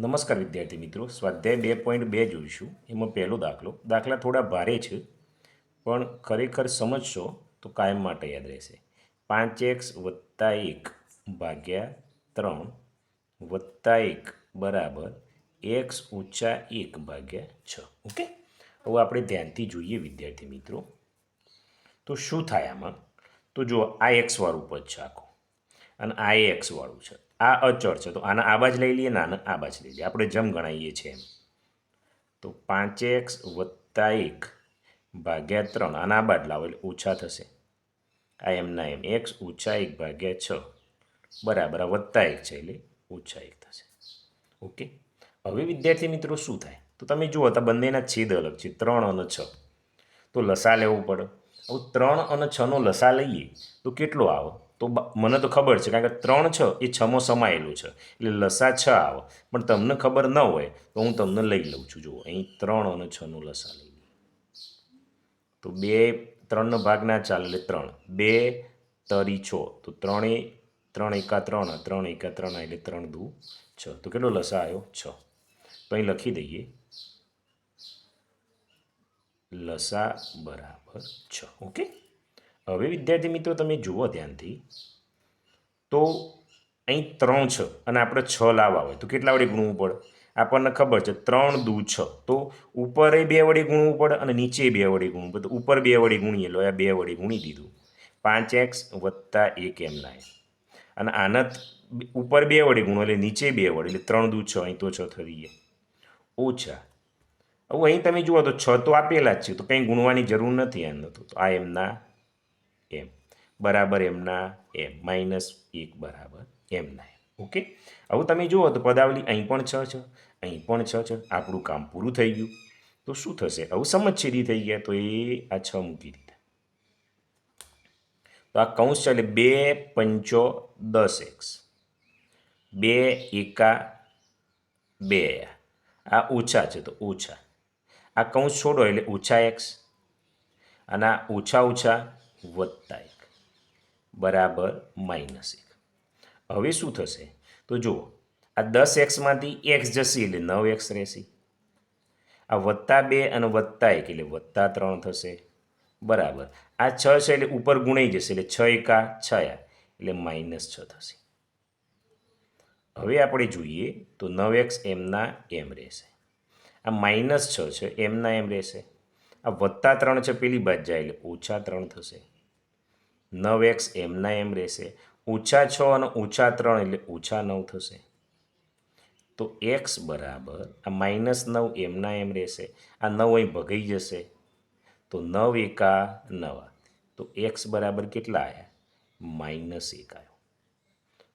નમસ્કાર વિદ્યાર્થી મિત્રો, સ્વાધ્યાય 2.2 જોઈશું. એમાં પહેલો દાખલા થોડા ભારે છે, પણ ખરેખર સમજશો તો કાયમ માટે યાદ રહેશે. 5x વત્તા 1 ભાગ્યા 3 વત્તા 1 બરાબર x ઓછા 1 ભાગ્યા 6. ઓકે, હવે આપણે ધ્યાનથી જોઈએ વિદ્યાર્થી મિત્રો. તો શું થાય આમાં? તો જો આ એક્સ વાળું પદ છે આખું, અને આ એક્સ વાળું છે. આ અચળ છે, તો આના આ બાજ લઈ લઈએ ને આને આ બાજ લઈ લઈએ. આપણે જેમ ગણાવીએ છીએ એમ. તો 5x વત્તા 1 ભાગ્યા 3 આના આ બાજ લાવો એટલે ઓછા થશે. આ એમના એમ એક્સ ઓછા 1 ભાગ્યા 6 બરાબર આ વત્તા 1 છે એટલે ઓછા 1 થશે. ઓકે, હવે વિદ્યાર્થી મિત્રો શું થાય? તો તમે જુઓ તો બંનેના છેદ અલગ છે, 3 અને 6. તો લસા લેવું પડે. હવે 3 અને 6નો લસા લઈએ તો કેટલો આવે? તો મને તો ખબર છે, કારણ કે 3 6 એ 6માં સમાયેલું છે એટલે લસા 6 આવે. પણ તમને ખબર ન હોય તો હું તમને લઈ લઉં છું. જુઓ, અહીં 3 અને 6નો લસા લઈ લઈએ તો 2 3નો ભાગ ના ચાલે એટલે 3 2 તરી 6 તો 3 3 એકા 3 3 એકા 3 એટલે 3 દુ 6. તો કેટલો લસા આવ્યો? 6. તો અહીં લખી દઈએ લસા બરાબર 6. ઓકે, હવે વિદ્યાર્થી મિત્રો તમે જુઓ ધ્યાનથી. તો અહીં 3 છે અને આપણે 6 લાવવા હોય તો કેટલા વડે ગુણવું પડે? આપણને ખબર છે 3 દુ 6. તો ઉપર 2 વડે ગુણવું પડે અને નીચે 2 વડે ગુણવું પડે. તો ઉપર 2 વડે ગુણીએ લો, આ 2 વડે ગુણી દીધું. 5x વત્તા 1 એમના એમ. અને આના ઉપર 2 વડે ગુણો એટલે નીચે 2 વડે એટલે 3 દુ 6. અહીં તો 6 થઈ ગયા ઓછા. હવે અહીં તમે જુઓ તો 6 તો આપેલા જ છે, તો કંઈ ગુણવાની જરૂર નથી આને. તો આ એમના એમ બરાબર એમના એમ -1 બરાબર એમના એમ. ઓકે, હવે તમે જુઓ તો પદાવલી અહીં પણ 6 છે, અહીં પણ 6 છે. આપણું કામ પૂરું થઈ ગયું. તો શું થશે? હવે સમજછેદી થઈ ગયા તો એ આ 6 મૂકી દીધા. તો આ કૌંસ છે એટલે 2 પંચો 10x 2 એકા 2 આ ઓછા છે તો ઓછા. આ કૌંસ છોડો એટલે ઓછા એક્સ અને આ ઓછા ઓછા વત્તા 1 બરાબર -1. હવે શું થશે? તો જુઓ, આ 10xમાંથી x જશે એટલે 9x રહેશે. આ વત્તા 2 અને વત્તા 1 એટલે વત્તા 3 થશે બરાબર. આ 6 છે એટલે ઉપર ગુણાઈ જશે એટલે 6 એકા 6 એટલે -6 થશે. હવે આપણે જોઈએ તો 9x એમના એમ રહેશે. આ -6 છે એમના એમ રહેશે. આ વત્તા 3 છે પેલી બાદ જાય એટલે ઓછા 3 થશે. 9x એમના એમ રહેશે. ઓછા 6 અને ઓછા 3 એટલે ઓછા 9 થશે. તો x બરાબર આ -9 એમના એમ રહેશે. આ 9 અહીં ભગાઈ જશે તો 9 એકા 9. તો x બરાબર કેટલા આવ્યા? -1 આવ્યો.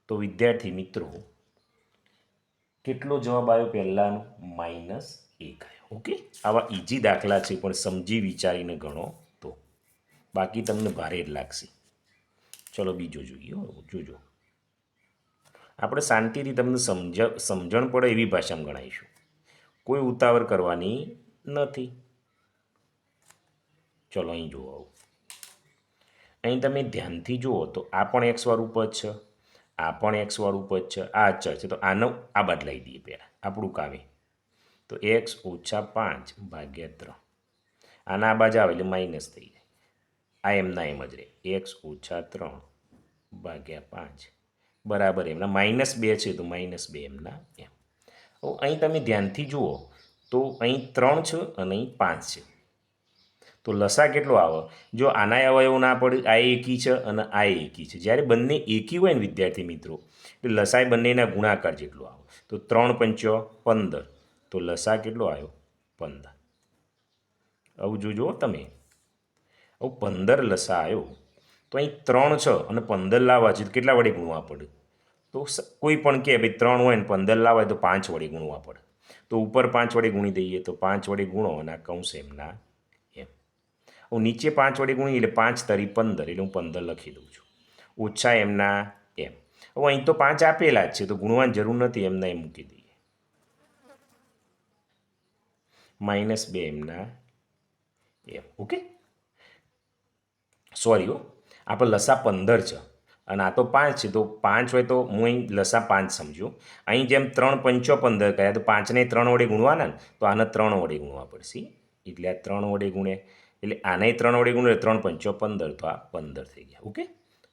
તો વિદ્યાર્થી મિત્રો કેટલો જવાબ આવ્યો પહેલાનો? -1 આવ્યો. ઓકે, આવા ઇઝી દાખલા છે પણ સમજી વિચારીને ગણો તો, બાકી તમને ભારે જ લાગશે. ચલો બીજો જોઈએ. જોજો, આપણે શાંતિથી તમને સમજણ પડે એવી ભાષામાં ગણાવીશું. કોઈ ઉતાવળ કરવાની નથી. ચલો અહીં જુઓ. અહીં તમે ધ્યાનથી જુઓ તો આ પણ એક્સ વાળું પદ છે, આ પણ એક્સ વાળું પદ છે, આ અચળ છે. તો આનો આ બદલાઈ દઈએ પહેલાં આપણું કામે. તો x ઓછા 5 ભાગ્યા 3 આના આ બાજુ આવે એટલે માઇનસ થઈ જાય. આ એમના એમ જ રહે. x ઓછા 3 ભાગ્યા 5 બરાબર એમના -2 છે તો -2 એમના એમ. હવે અહીં તમે ધ્યાનથી જુઓ તો અહીં 3 છે અને અહીં 5 છે. તો લસા કેટલો આવે? જો આના અવયવ ના પડે, આ એકી છે અને આ એકી છે. જ્યારે બંને એકી હોય ને વિદ્યાર્થી મિત્રો, એટલે લસાય બંનેના ગુણાકાર જેટલો આવે. તો 3 પંચો 15. તો લસા કેટલો આવ્યો? 15. આવું જોજો તમે. હવે 15 લસા આવ્યો તો અહીં 3 છે અને 15 લાવવા છે તો કેટલા વડે ગુણવા પડે? તો કોઈ પણ કહે ભાઈ 3 હોય ને 15 લાવાય તો 5 વડે ગુણવા પડે. તો ઉપર 5 વડે ગુણી દઈએ તો 5 વડે ગુણો અને આ કૌંસ એમના એમ. હું નીચે 5 વડે ગુણી એટલે 5 તરી 15 એટલે હું 15 લખી દઉં છું. ઓછા એમના એમ. હવે અહીં તો 5 આપેલા જ છે તો ગુણવાની જરૂર નથી, એમના એમ મૂકી દઈએ. -2 એમના એમ. ઓકે, સોરી હો, આપણે લસા 15 છે અને આ તો 5 છે, તો 5 હોય તો હું અહીં લસા 5 સમજ્યો. અહીં જેમ 3 પંચો 15 કર્યા, તો 5ને 3 વડે ગુણવાના ને, તો આને 3 વડે ગુણવા પડશે. એટલે આ 3 વડે ગુણે, એટલે આને 3 વડે ગુણે 3 પંચો 15, તો આ 15 થઈ ગયા. ઓકે,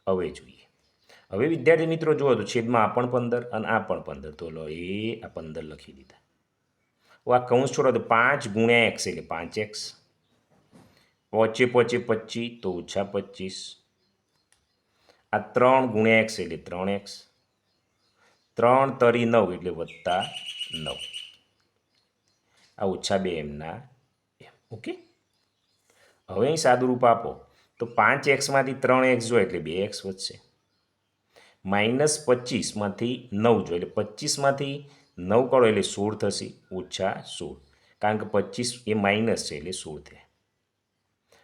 હવે જોઈએ. હવે વિદ્યાર્થી મિત્રો જુઓ તો છેદમાં આ પણ 15 અને આ પણ 15, તો લો એ આ 15 લખી દીધા. આ કૌંસ છોડો તો 5 ગુણ્યા x એટલે 5x, પોચે પોચે 25 તો ઓછા 25, આ 3 ગુણ્યા x એટલે 3x, 3 તરી 9 એટલે વત્તા 9, આ ઓછા 2 એમના એમ. ઓકે, હવે અહીં સાદુરૂપ આપો તો 5xમાંથી 3x જો એટલે 2x વધશે, -25માંથી 9 જો એટલે 25માંથી 9 કાઢો એટલે 16 થશે, ઓછા 16, કારણ કે 25 એ માઇનસ છે એટલે 16 થયા.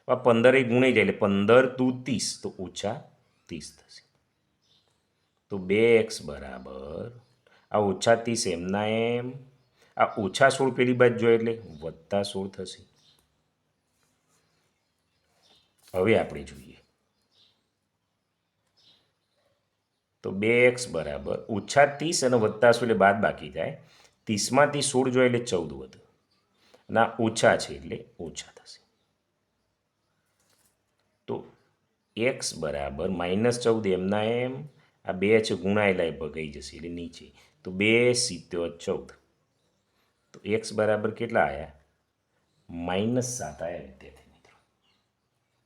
15 એ ગુણી જાય એટલે 15 દુ 30, તો ઓછા 30 થશે. તો 2x બરાબર આ ઓછા 30 એમના એમ, આ ઓછા 16 પેલી બાજુ જોઈએ એટલે વત્તા 16 થશે. હવે આપણે જોઈએ તો 2x બરાબર ઓછા 30 અને વત્તા 16 એટલે બાદ બાકી થાય. 30માંથી 16 જોઈએ એટલે 14 વધુ, અને આ ઓછા છે એટલે ઓછા થશે. તો x બરાબર -14 એમના એમ, આ 2 છે ગુણાયેલા એ ભગાઈ જશે એટલે નીચે, તો 2 × 14, તો x બરાબર કેટલા આવ્યા? -7 આવ્યા વિદ્યાર્થી મિત્રો.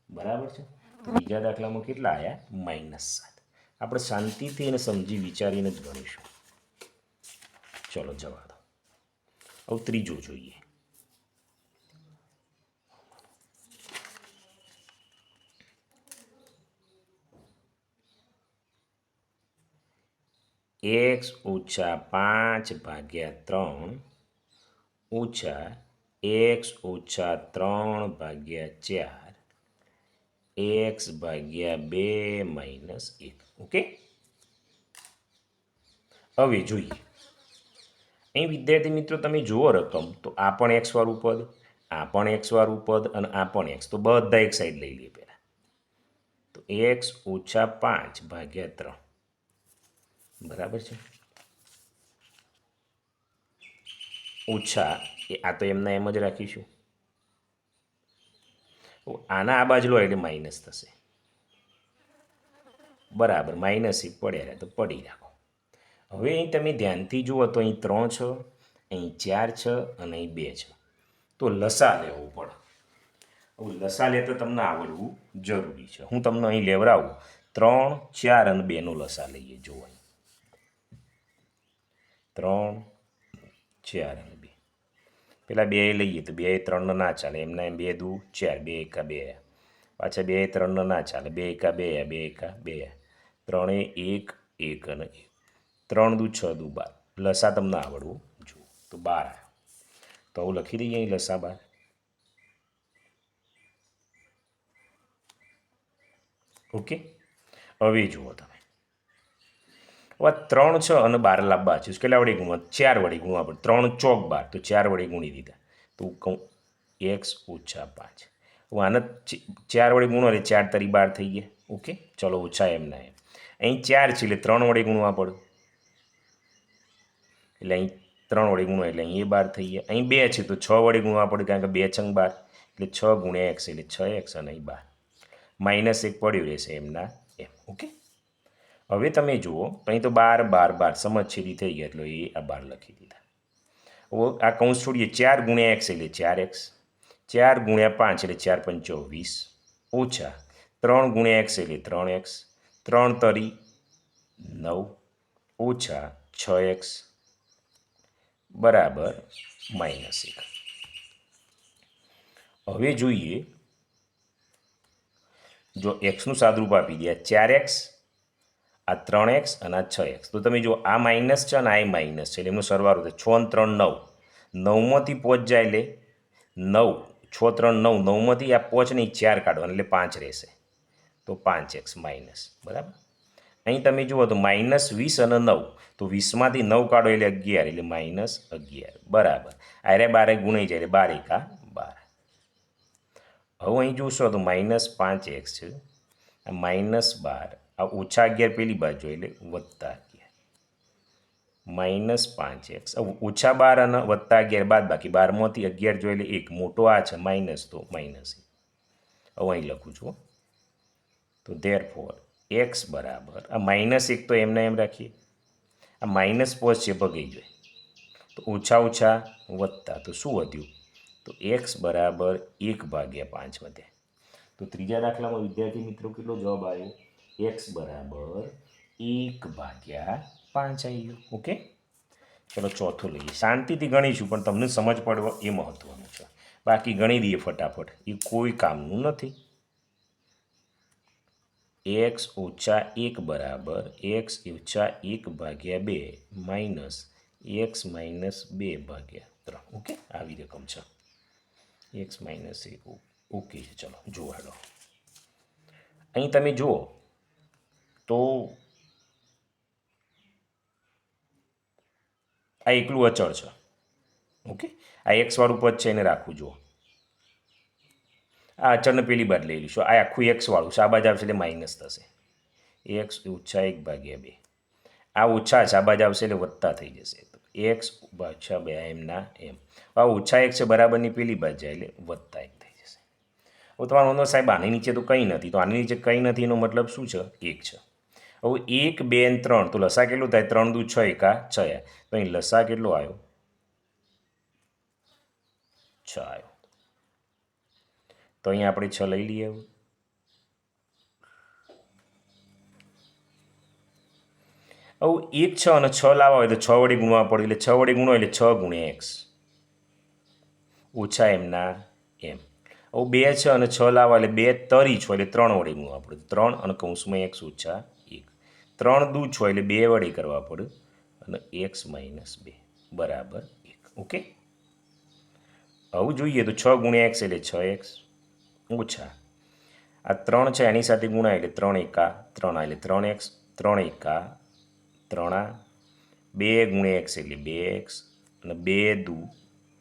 બરાબર છે. તો બીજા દાખલામાં કેટલા આવ્યા? -7. આપણે શાંતિથી અને સમજી વિચારીને જ ગણીશું. ચલો જવા દો. હવે ત્રીજું જોઈએ. x ઓછા 5 ભાગ્યા 3 ઓછા x ઓછા 3 ભાગ્યા 4 x ભાગ્યા 2 માઇનસ 1. ઓકે, હવે જોઈએ. અહીં વિદ્યાર્થી મિત્રો તમે જુઓ રકમ, તો આ પણ x વાળું પદ, આ પણ x વાળું પદ અને આ પણ x, તો બધા એક સાઈડ લઈ લઈએ પહેલાં. તો x ઓછા 5 ભાગ્યા 3 બરાબર છે, ઓછા આ તો એમના એમ જ રાખીશું. આના આ બાજુ લો એટલે માઇનસ થશે. બરાબર, માઇનસ એક પડ્યા તો પડી રાખો. હવે અહીં તમે ધ્યાનથી જુઓ તો અહીં 3 છે, અહીં 4 છે અને અહીં 2 છે. તો લસા લેવું પડે. હવે લસા લેતા તમને આવડવું જરૂરી છે. હું તમને અહીં લેવડાવું. 3, 4 અને 2નો લસા લઈએ. જુઓ અહીં 3, 4 અને 2. પેલા 2 લઈએ તો 2 3 ના ચાલે, એમના એમ 2 દુ 4, 2 એકા 2, પાછા 2 3 ના ચાલે, 2 એકા 2, 2 એકા 2, 3 1 1 અને 1, 3 દુ 6 દુ 12. લસા તમને આવડવું જુઓ તો 12 આવ્યો. તો હું લખી દઈએ અહીં લસા 12. ઓકે, હવે જુઓ તમે. હવે 3 છે અને 12 લાવવા છે, કેટલા વડે ગુણવા? 4 વડે ગુણવા પડે. 3 ચોક 12, તો 4 વડે ગુણી દીધા. તો કહું x ઓછા 5. હું આને 4 વડે ગુણો એટલે 4 તરી 12 થઈ ગયા. ઓકે, ચલો ઓછા એમના એમ. અહીં 4 છે એટલે 3 વડે ગુણવા પડે, એટલે અહીં 3 વડે ગુણવા એટલે અહીં 12 થઈ ગયા. અહીં 2 છે તો 6 વડે ગુણવા પડે, કારણ કે 2 છંગ 12, એટલે 6 ગુણ્યા x એટલે 6x અને અહીં 12. -1 પડ્યું રહેશે એમના એમ. ઓકે, હવે તમે જુઓ અહીં તો 12 12 12 સમજછેદી થઈ ગયા, એટલે એ આ 12 લખી દીધા. હવે આ કૌંસ છોડીએ. 4 ગુણ્યા x એટલે 4x, 4 ગુણ્યા 5 એટલે 4 પંચો 20, ઓછા 3 ગુણ્યા x એટલે 3x, 3 તરી 9, ઓછા 6x બરાબર -1. હવે જોઈએ, જો xનું સાદુરૂપ આપી દે, 4x, આ 3x અને આ 6x, તો તમે જો આ માઇનસ છે અને આ માઇનસ છે એટલે એમનો સરવાળો થાય. 6 અને 3 9, 9માંથી 5 જાય એટલે 9, 6 3 9, 9માંથી આ 5 નહીં 4 કાઢવાના એટલે 5 રહેશે, તો 5x માઇનસ. બરાબર, અહીં તમે જુઓ તો -20 અને 9, તો 20માંથી 9 કાઢો એટલે 11, એટલે -11 બરાબર. આરે 12 ગુણાઈ જાય એટલે 12 એકા 12. હવે અહીં જોશો તો -5x છે, -12 આ ઓછા 11 પેલી બાજુ એટલે વત્તા 11 -5x ઓછા 12 અને વત્તા 11 બાદ બાકી 12માંથી 11 જોઈએ એટલે 1 મોટો આ છે માઇનસ તો માઇનસ હવે અહીં લખું છું તો ધેરફોર x બરાબર આ -1 તો એમને એમ રાખીએ આ માઇનસ પોઝ છે ભગાઈ જાય તો ઓછા ઓછા વત્તા તો શું વધ્યું તો x બરાબર 1/5 વધ્યા તો ત્રીજા દાખલામાં વિદ્યાર્થી મિત્રો કેટલો જવાબ આવ્યો x બરાબર 1/5 આવી ગયો ઓકે ચલો ચોથું લઈએ શાંતિથી ગણીશું પણ તમને સમજ પડવો એ મહત્વનું છે બાકી ગણી દઈએ ફટાફટ એ કોઈ કામનું નથી x ઓછા 1 બરાબર x ઓછા 1/2 માઇનસ x માઇનસ 2/3 ઓકે આવી રકમ છે x માઇનસ 1 ઓકે છે ચલો જુઓ હેડો અહીં તમે જુઓ તો આ એકલું અચળ છે ઓકે આ એક્સ વાળું પદ છે એને રાખવું જુઓ આ અચળને પેલી બાદ લઈ લઈશું આ આખું એક્સ વાળું છે આ બાજુ આવશે એટલે માઇનસ થશે એક્સ ઓછા 1/2 આ ઓછા છે આ બાજુ આવશે એટલે વત્તા થઈ જશે તો એક્સ ઓછા 2 એમના એમ આ ઓછા 1 છે બરાબરની પેલી બાજુ જાય એટલે વત્તા 1 થઈ જશે હવે તમારો નોંધો સાહેબ આની નીચે તો કંઈ નથી તો આની નીચે કંઈ નથી એનો મતલબ શું છે 1 છે હવે 1 2 અને 3 તો લસા કેટલું થાય 3 દુ 6 એકા 6 તો અહીં લસા કેટલો આવ્યો 6 આવ્યો તો અહીંયા આપણે 6 લઈ લઈએ હવે 1 6 અને 6 લાવવા હોય તો 6 વડે ગુણવા પડે એટલે 6 વડે ગુણો એટલે 6 ગુણ્યા x ઓછા એમના એમ હવે 2 6 અને 6 લાવવા એટલે 2 તરી 6 એટલે 3 વડે ગુણવા પડે 3 અને કૌંસમાં x ઓછા 1 3 દુ 6 એટલે 2 વડે કરવા પડે અને x માઇનસ 2 બરાબર 1 ઓકે હવે જોઈએ તો 6 ગુણ્યા x એટલે 6x ઓછા આ 3 છે એની સાથે ગુણાય એટલે 3 એકા 3 એટલે 3x 3 એકા 3 2 ગુણ્યા x એટલે 2x અને 2 દુ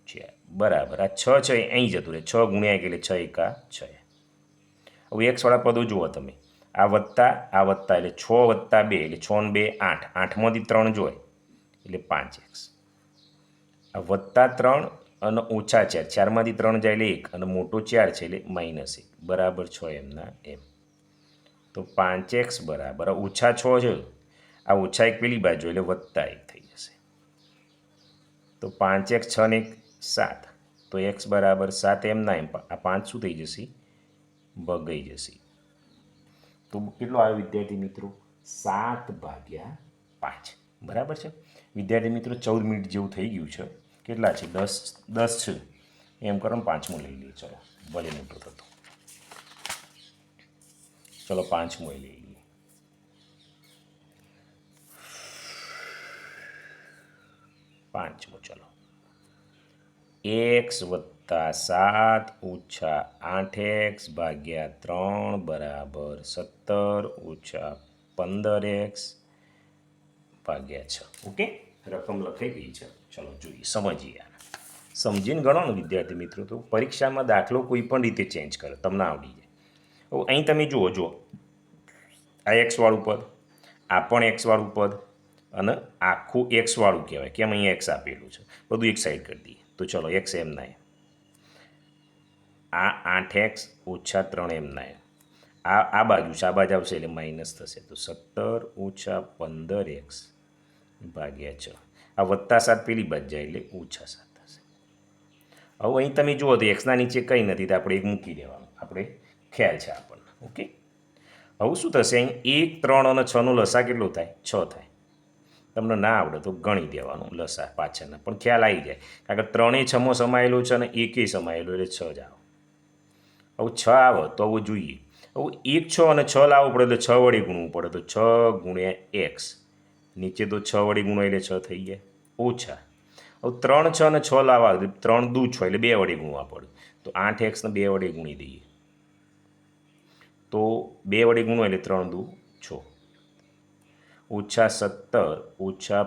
છે બરાબર આ 6 છે અહીં જતું રહે 6 ગુણ્યા 1 એટલે 6 એકા 6 હવે x વાળા પદો જુઓ તમે આ વત્તા એટલે 6 વત્તા 2 એટલે 6 ને 2 8 8માંથી 3 જોય એટલે 5x આ વત્તા 3 અને ઓછા 4 4માંથી 3 જાય એટલે 1 અને મોટો 4 છે એટલે -1 બરાબર 6 એમના એમ તો 5x બરાબર ઓછા 6 છે આ ઓછા 1 પેલી બાજુ એટલે વત્તા 1 થઈ જશે તો 5x 6 ને 1 7 તો x બરાબર 7 એમના એમ આ 5 શું થઈ જશે ભગાઈ જશે તો કેટલો આવ્યો વિદ્યાર્થી મિત્રો 7/5 બરાબર છે વિદ્યાર્થી મિત્રો 14 મિનિટ જેવું થઈ ગયું છે કેટલા છે 10 છે એમ કરો ને પાંચમું લઈ લઈએ ચલો ભલે મોટો થતો ચલો પાંચમું લઈ લઈએ પાંચમું ચલો x વત્તા 7 ઓછા 8x ભાગ્યા 3 બરાબર 17 ઓછા 15x ભાગ્યા 6 ઓકે રકમ લખાઈ ગઈ છે ચલો જોઈએ સમજીએ સમજીને ગણો ને વિદ્યાર્થી મિત્રો તો પરીક્ષામાં દાખલો કોઈ પણ રીતે ચેન્જ કરે તમને આવડી જાય હવે અહીં તમે જુઓ આ એક્સ વાળું પદ આ પણ એક્સ વાળું પદ અને આખું એક્સ વાળું કહેવાય કેમ અહીંયા એક્સ આપેલું છે બધું એક સાઈડ કરી દઈએ તો ચલો એક્સ એમ ના આ 8x ઓછા 3 એમ ના આ બાજુ છે આ બાજુ આવશે એટલે માઇનસ થશે તો 17 ઓછા 15x ભાગ્યા 6 આ વત્તા 7 પેલી બાજુ જાય એટલે ઓછા 7 થશે હવે અહીં તમે જુઓ તો એક્સના નીચે કંઈ નથી તો આપણે એક મૂકી દેવાનું આપણે ખ્યાલ છે આપણને ઓકે હવે શું થશે અહીં 1 3 અને 6નો લસા કેટલો થાય 6 થાય તમને ના આવડે તો ગણી દેવાનું લસા પાછળના પણ ખ્યાલ આવી જાય કારણ કે 3 6માં સમાયેલું છે અને 1 સમાયેલું એટલે 6 જ આવે હવે 6 આવે તો હવે જોઈએ હવે 1 6 અને 6 લાવવું પડે તો 6 વડે ગુણવું પડે તો 6 ગુણ્યા x નીચે તો 6 વડે ગુણો એટલે 6 થઈ ગયા ઓછા હવે 3 6 અને 6 લાવવા 3 દુ 6 એટલે 2 વડે ગુણવા પડે તો 8x ને 2 વડે ગુણી દઈએ તો 2 વડે ગુણો એટલે 3 દુ 6 ઓછા 17 ઓછા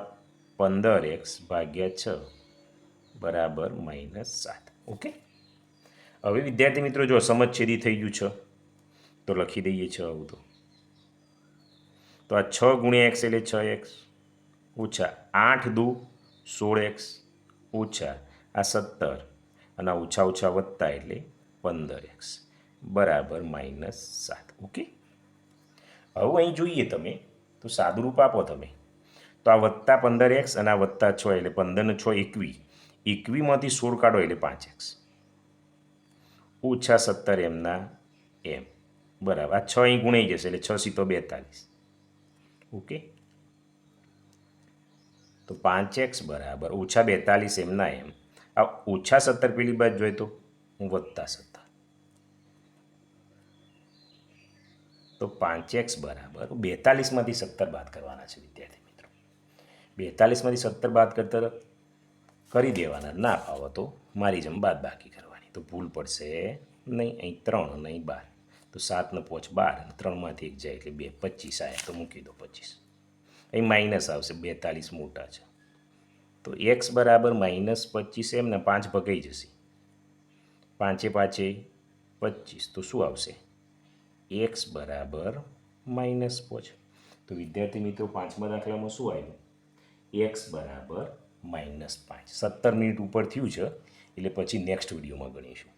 15x ભાગ્યા 6 બરાબર -7 ઓકે હવે વિદ્યાર્થી મિત્રો જો સમજછેદી થઈ ગયું છે તો લખી દઈએ છે આવું તો તો આ 6 ગુણ્યા એક્સ એટલે 6x ઓછા 8 દુ 16x ઓછા આ 17 અને આ ઓછા ઓછા વત્તા એટલે 15x બરાબર -7. ઓકે, હવે અહીં જોઈએ તમે તો સાદુરૂપ આપો તમે તો આ વત્તા 15x અને આ વત્તા 6 એટલે 15 ને 6 21, 21માંથી 16 કાઢો એટલે 5x ઓછા 17 એમના એમ બરાબર. આ 6 અહીં ગુણાઈ જશે એટલે 6 સીતો 42. ઓકે, તો 5x બરાબર ઓછા 42 એમના એમ. આ ઓછા 17 પેલી બાજુ જોઈએ તો વત્તા 17, તો 5x બરાબર 42માંથી 17 બાદ કરવાના છે વિદ્યાર્થી મિત્રો. 42માંથી 17 બાદ કરતા કરી દેવાના, ના ફાવો તો મારી જેમ બાદ બાકી કરવાની, તો ભૂલ પડશે નહીં. અહીં 3 અને અહીં 12, તો 7 ને 5 12 અને 3માંથી 1 જાય એટલે 2 25 આવ્યા, તો મૂકી દો 25. અહીં માઇનસ આવશે, 42 મોટા છે તો x બરાબર -25 એમને 5 ભગાઈ જશે, 5 એ 25, તો શું આવશે x બરાબર -5. તો વિદ્યાર્થી મિત્રો 5મા દાખલામાં શું આવ્યું? x બરાબર -5. 17 મિનિટ ઉપર થયું છે એટલે પછી નેક્સ્ટ વિડીયોમાં ગણીશું.